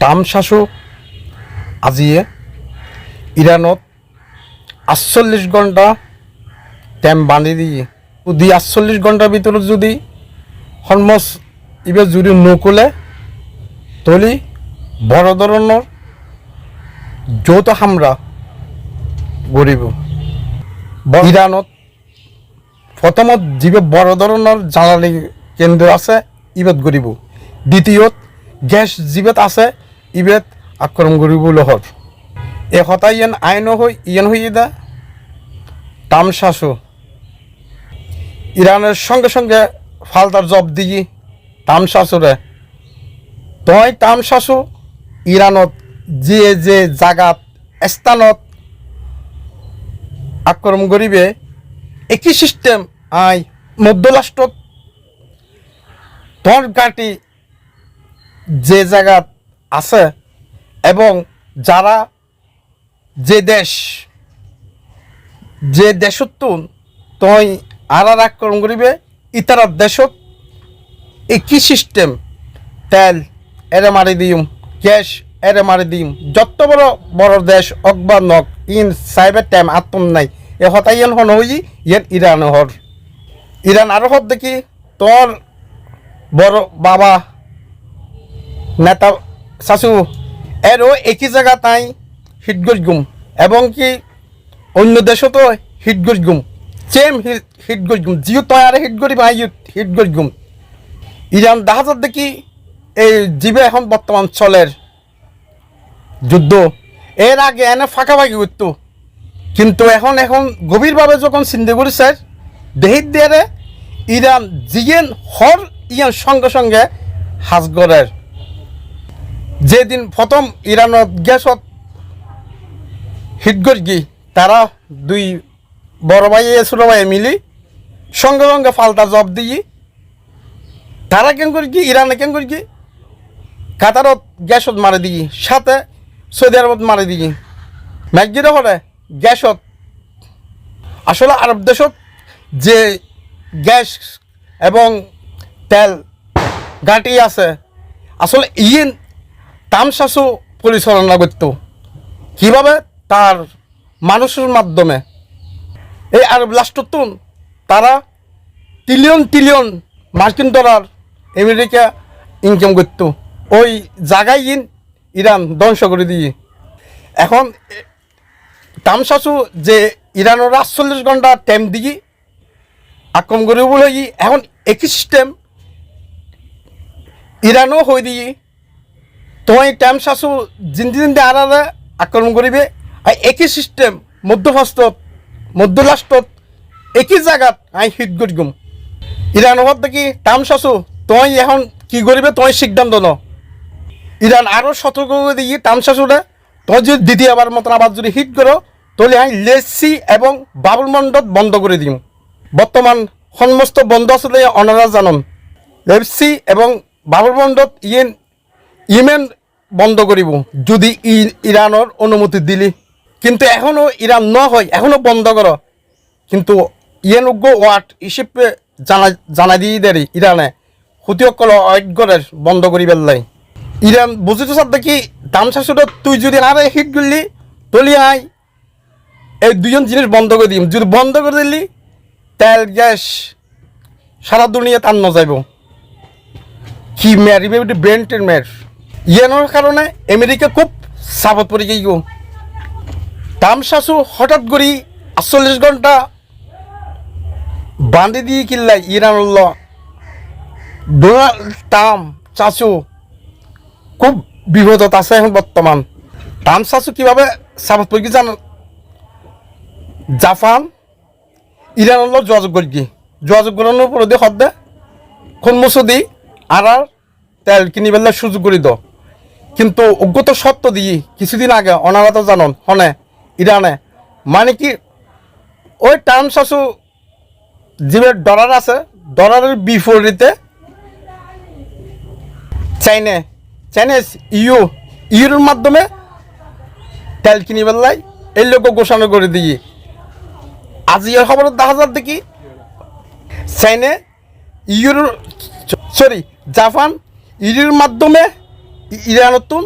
Trump শাসক আজিয়ে ইরানত 48 ঘন্টা টাইম বান্ধি দিয়ে যদি 48 ঘন্টার ভিতরে যদি হরমস এবার যদি নকলে তলি বড় ধরনের যৌথ হামলা গরিব ইরানত প্রথমত যিবে বড় ধরনের জ্বালানি কেন্দ্র আছে ইবেত গরিব দ্বিতীয়ত গ্যাস যিবেত আছে ইবেত আক্রমণ গরিব লহর এ হতা ইয়ান আইন হই ইয়ান হই দা ট্ৰাম্প শাসক ইরানের সঙ্গে সঙ্গে ফালতার জব দিই ট্ৰাম্প শাসরে তই ট্ৰাম্প শাসক ইরানত যে জাগাত স্থানত আক্রমণ করিবে একই সিস্টেম আই মধ্যরাষ্ট্রত তোর ঘাটি যে জায়গা আছে এবং যারা যে দেশত তই আর আক্রমণ করিবে ইতার দেশত একই সিস্টেম তেল এরে মারি দিম গ্যাস এরে মারি দিম যত বড় বড় দেশ অকবা নক ইন সাইবের টাইম আত্ম নাই এ হতাই ইয়ান হন হই ইয়ান ইরান হর ইরান আরো হর দেখি তোর বড় বাবা নেতা শাশু এরও একই জায়গা তাই হিটগোজ গুম এবং কি অন্য দেশও তো হিটগোজ গুম সেম হিটগোজ গুম জিও তয় আর হিট করি ভাই হিটগোজ গুম ইরান দাহাজত দেখি এই জীবে এখন বর্তমান চলের যুদ্ধ এর আগে এনে ফাঁকাফাঁকি করতো কিন্তু এখন গভীরভাবে যখন চিন্তা করেছে দেহিত দিয়ে ইরান জিগেন হর ইয়ান সঙ্গে সঙ্গে হাজগরের যেদিন প্রথম ইরানত গ্যাসত হিট গি তারা দুই বড় ভাই ছোট ভাই মিলি সঙ্গে সঙ্গে ফালতা জব দিয়ে তারা কেন করি কি ইরানে কেন করি কি কাতারত গ্যাসত মারি দিই সাথে সৌদি আরবত মারি দিই ম্যাকজিরা করে গ্যাসত আসলে আরব দেশত যে গ্যাস এবং তেল ঘাটি আছে আসলে ইয়েন ট্ৰাম্প শাসক পরিচালনা করত কীভাবে তার মানুষের মাধ্যমে এই আরব রাষ্ট্রতুন তারা ট্রিলিয়ন মার্কিন ডলার আমেরিকা ইনকাম করত ওই জায়গায় ইরান ধ্বংস করে দিয়ে এখন ট্ৰাম্প শাসক যে ইরানের 48 ঘন্টা টাইম দিয়ে আক্রমণ করে বলে এখন একই সিস্টেম ইরানও হয়ে দিয়ে তোমার ট্ৰাম্প শাসক জিন্দি আর আক্রমণ করিবে আর একই সিস্টেম মধ্যরাষ্ট্রত একই জায়গাত আই হিট করি গুম ইরান হওয়ার দেখি ট্ৰাম্প শাসক তোমায় এখন কি করিবে তোমায় সিদ্ধান্ত ন ইরান আরও সতর্ক করে দিয়ে ট্ৰাম্প শাসকে তোমার যদি দ্বিতীয়বার মতন আবার যদি হিট করো তাহলে আমি লেসি এবং বাবুল মন্ডল বন্ধ করে দিম বর্তমান সমস্ত বন্ধ আসলে অনারা জানন লেসি এবং বাবুল মন্ডল ইমেন বন্ধ করিব যদি ইরানের অনুমতি দিলি কিন্তু এখনও ইরান ন হয় এখনও বন্ধ করো কিন্তু উগ্র ওয়াট হিসেবে জানা দিয়ে দেরি ইরানে হুতিসকল অজ্ঞরের বন্ধ করি পেলাই ইরান বুঝিত সার দেখি ট্ৰাম্প শাসক তুই যদি আর হিট করলি তলি আই এই দুজন জিনিস বন্ধ করে দিম যদি বন্ধ করে দিলি তেল গ্যাস সারা দুনিয়া টান যাইব কি মেয়ারিবে ব্রেন্টের মেয়ের ইয়ানোর কারণে আমেরিকা খুব চাপত পড়ে গিয়ে ট্ৰাম্প শাসক হঠাৎ করে 48 ঘন্টা বান্ধি দিয়ে কিনলাই ইরান ডোনাল্ড ট্ৰাম্প শাসক খুব বিপদত আছে এখন বর্তমান ট্ৰাম্প শাসক কীভাবে চাপত পড়ে জানো জাপান ইরানের যোগাযোগ করানোর পরে দিয়ে হদ্দে কোন মুসো দিই আর তেল কিনি পেলে সুযোগ করে দ কিন্তু অজ্ঞত সত্য দিয়ে কিছুদিন আগে অনাগত জানন হনে ইরানে মানে কি ওই ট্ৰাম্প শাসক যে ডলার আছে ডলারের বিপরীতে চাইনিজ ইউর মাধ্যমে তেল কিনি পেলাই এই লোক ঘোষণা করে দিয়ে আজি এর খবর দেখা যার দেখি চাইনা জাপান ইউর মাধ্যমে ইরানতুন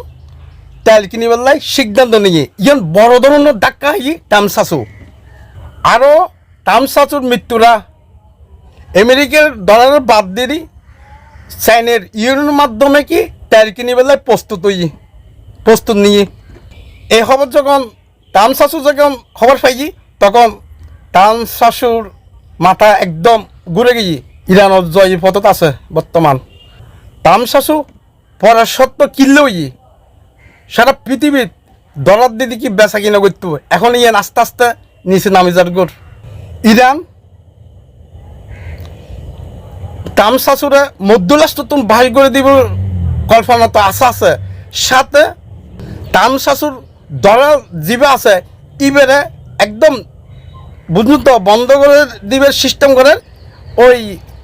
তেল কিনিবার লাই সিদ্ধান্ত নিয়ে ইয়ান বড় ধরনের ডাক্কা ই তামসাসু আরও তামসাসুর মৃত্যুরা আমেরিকার ডলারের বাদ দিয়ে চাইনের ইউরোর মাধ্যমে কি তেল কিনিবার লাই প্রস্তুত নিয়ে এই খবর যখন তামসাসু যখন খবর পাইছি তখন তামসাসুর মাথা একদম ঘুরে গিয়ে ইরানের জয় পথত আছে বর্তমান তামসাসু পড়ার সত্য কিনলেও সারা পৃথিবীর ডলার দিদি কি বেচা কিনা করতে এখন ইয়ান আস্তে আস্তে নিচে নামি যার গোর ইরান তামসাসুরে মধ্যরাষ্ট্র তুমি বাহির করে দিব কল্পনা তো আছে সাথে তামসাসুর ডলার জিবে আছে ইবেরে একদম বুঝুন তো বন্ধ করে দিবে সিস্টেম করে ওই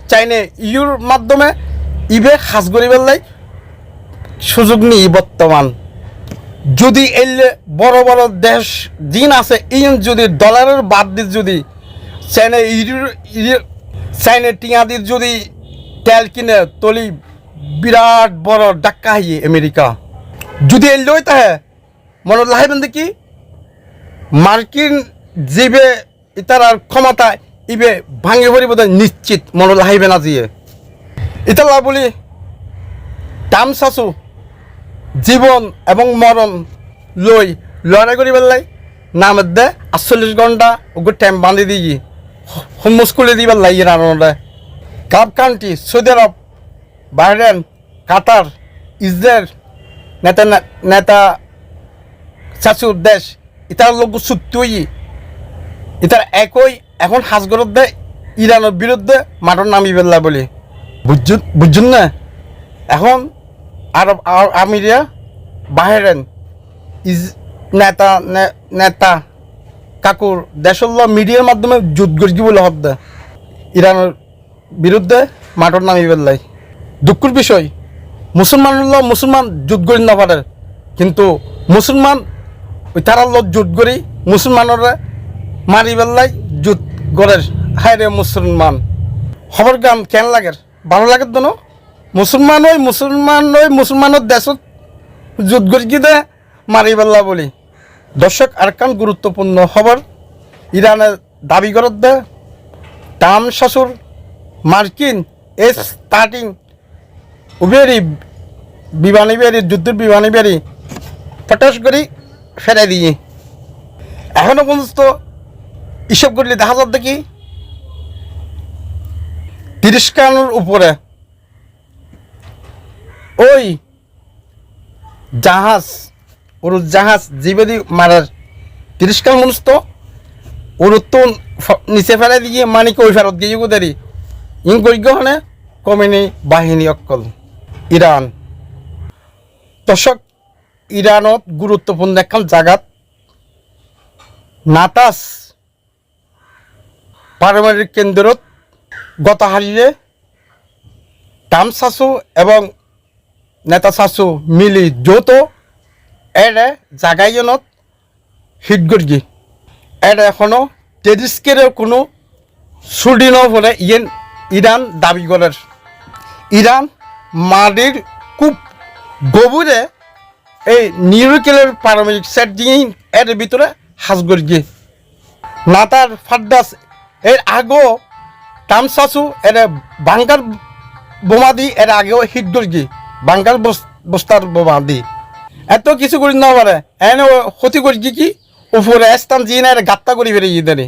চাইনে ইউর মাধ্যমে ইবে হাজ করিবার লাই সুযোগ নেই বর্তমান যদি এলে বড় বড় দেশ দিন আছে ইন যদি ডলারের বাদ দিয়ে যদি চাইনা চাইনা টিয়াদির যদি তেল কিনে তলি বিরাট বড় ডাক্কা হাইয়ে আমেরিকা যদি এলেই তাহে মনে লাইবেন দেখি মার্কিন জিবে ইতার ক্ষমতা ইবে ভাঙে পড়িব নিশ্চিত মনে লাইবে না দিয়ে ইতালা বলি তামসাসু জীবন এবং মরণ লই লড়াই করি পেলাই নামের দে 48 ঘন্টা ওগুলো টাইম বাঁধি দিই হোমস করে দিই পেলাই ইরানোরে কাপ কান্ট্রি সৌদি আরব বাহরেন কাতার ইসরায়েল নেতা শাশুর দেশ ইতার লোক চুক্তি ইতার একই এখন হাজগরত দে ইরানের বিরুদ্ধে মাঠর নামি পেলাই বলি বুঝুন না এখন আরব আমিরিয়া বাহরেন নেতা কাকুর দেশের মিডিয়ার মাধ্যমে যুদ্ধ করি বলে হব ইরানের বিরুদ্ধে মাঠর নামি পেলাই দুঃখের বিষয় মুসলমান যুদ্ধ করি না পারে কিন্তু মুসলমান ওই তারার লোক যুদ্ধ করি মুসলমানরা মারি পেলাই যুদ্ধ গড়ের হায় রে মুসলমান খবর গান কেন লাগে ভালো লাগে তো মুসলমানের দেশত যুদ্ধ করি দে মারি পেলা বলি দর্শক আরেকখান গুরুত্বপূর্ণ খবর ইরানের দাবি করত দে তামসাসুর মার্কিন S-13 উবেরি বিমানী বেরি যুদ্ধের বিমানী বেরি ফটাস করে ফেরাই দিয়ে এখনো পর্যন্ত হিসেব করলে দেখা যাচ্ছে দেখি 30 কানের উপরে ওই জাহাজ জিবেদি মারার 30 কান মানুষ তো ওর তো নিচে ফেলে দিয়ে মানিকে ওই ফেরত গিয়ে গোদারি ইং গরিগহনে কমেনি বাহিনী অকল ইরান দর্শক ইরানত গুরুত্বপূর্ণ একখান জায়গাত নাতাস পারমাণবিক কেন্দ্রত গত হারিয়ে তামসাসু এবং নেতাসাসু মিলি যৌথ এর জায়গায়নত হিট গড়ি এর এখনো টেরিস্কের কোনো ছুটি নলে ইরান দাবি করার ইরান মাটির খুব গভীরে এই নিউক্লিয়ার পারমাণবিক সেট দিয়ে এর ভিতরে হাজ গড়ি নাতার ফাড্ডাস এর আগেও তামসাসু এর বাঙ্কার বোমা দি এর আগেও হিট গড়ি বাঙ্কার বস্তার বোমা দি এত কিছু করি না পারে এনে ক্ষতি করি কি উপরে স্থান দিয়ে না গাত্তা করি ফেরে ইদানি